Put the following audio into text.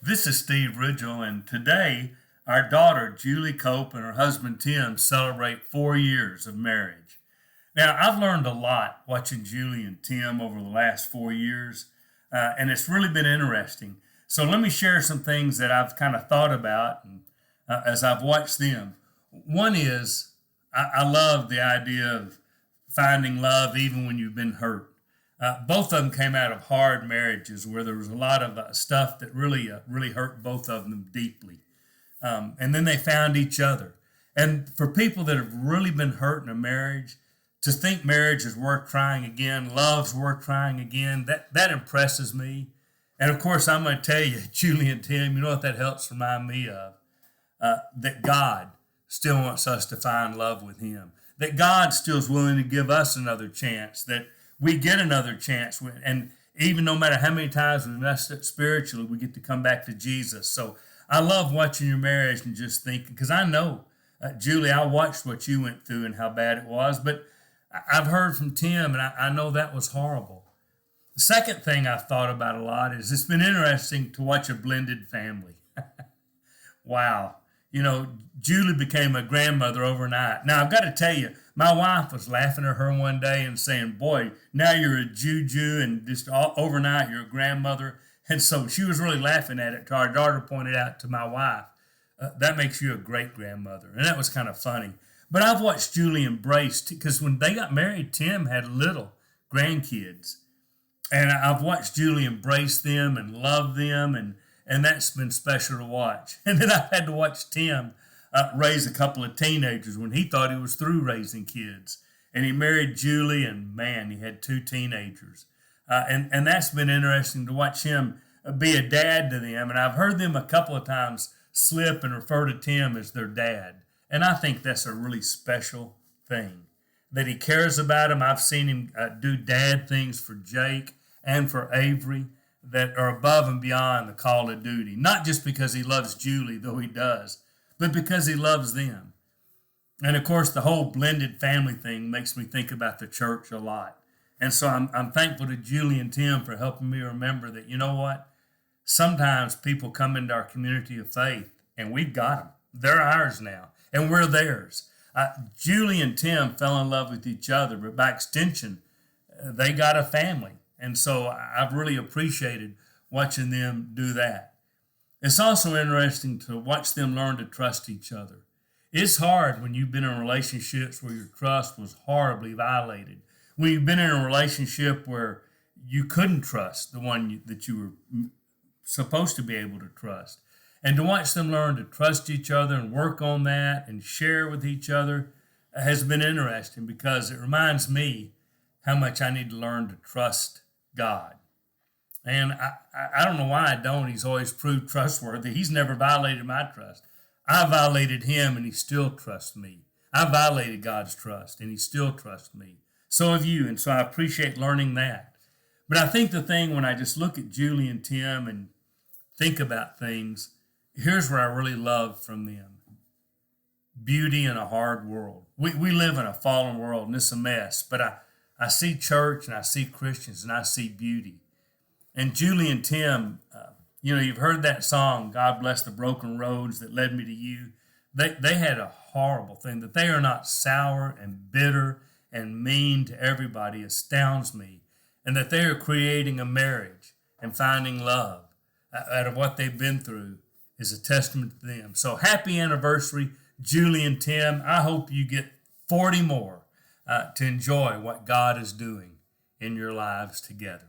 This is Steve Ridgel, and today our daughter Julie Cope and her husband Tim celebrate 4 years of marriage. Now, I've learned a lot watching Julie and Tim over the last 4 years, and it's really been interesting. So, let me share some things that I've kind of thought about as I've watched them. One is I love the idea of finding love even when you've been hurt. Both of them came out of hard marriages where there was a lot of stuff that really hurt both of them deeply. And then they found each other. And for people that have really been hurt in a marriage, to think marriage is worth trying again, love's worth trying again, that impresses me. And of course, I'm going to tell you, Julie and Tim, you know what that helps remind me of? That God still wants us to find love with Him. That God still is willing to give us another chance. That we get another chance. And even no matter how many times we messed up spiritually, we get to come back to Jesus. So I love watching your marriage and just thinking, because I know, Julie, I watched what you went through and how bad it was, but I've heard from Tim and I know that was horrible. The second thing I've thought about a lot is it's been interesting to watch a blended family. Wow. You know, Julie became a grandmother overnight. Now, I've got to tell you, my wife was laughing at her one day and saying, boy, now you're a juju and just overnight you're a grandmother. And so she was really laughing at it. Our daughter pointed out to my wife, that makes you a great grandmother. And that was kind of funny. But I've watched Julie embrace, because when they got married, Tim had little grandkids. And I've watched Julie embrace them and love them, and that's been special to watch. And then I've had to watch Tim raise a couple of teenagers when he thought he was through raising kids. And he married Julie, and man, he had two teenagers. And that's been interesting to watch him be a dad to them. And I've heard them a couple of times slip and refer to Tim as their dad. And I think that's a really special thing, that he cares about them. I've seen him do dad things for Jake and for Avery that are above and beyond the call of duty. Not just because he loves Julie, though he does, but because he loves them. And of course, the whole blended family thing makes me think about the church a lot. And so I'm thankful to Julie and Tim for helping me remember that, you know what? Sometimes people come into our community of faith and we've got them. They're ours now and we're theirs. Julie and Tim fell in love with each other, but by extension, they got a family. And so I've really appreciated watching them do that. It's also interesting to watch them learn to trust each other. It's hard when you've been in relationships where your trust was horribly violated. When you've been in a relationship where you couldn't trust the one that you were supposed to be able to trust. And to watch them learn to trust each other and work on that and share with each other has been interesting, because it reminds me how much I need to learn to trust God. And I don't know why I don't. He's always proved trustworthy. He's never violated my trust. I violated him and he still trusts me. I violated God's trust and he still trusts me. So have you. And so I appreciate learning that. But I think the thing, when I just look at Julie and Tim and think about things, here's where I really love from them. Beauty in a hard world. We live in a fallen world and it's a mess. But I see church and I see Christians and I see beauty. And Julie and Tim, you've heard that song, God Bless the Broken Roads That Led Me to You. They had a horrible thing. That they are not sour and bitter and mean to everybody astounds me. And that they are creating a marriage and finding love out of what they've been through is a testament to them. So happy anniversary, Julie and Tim. I hope you get 40 more to enjoy what God is doing in your lives together.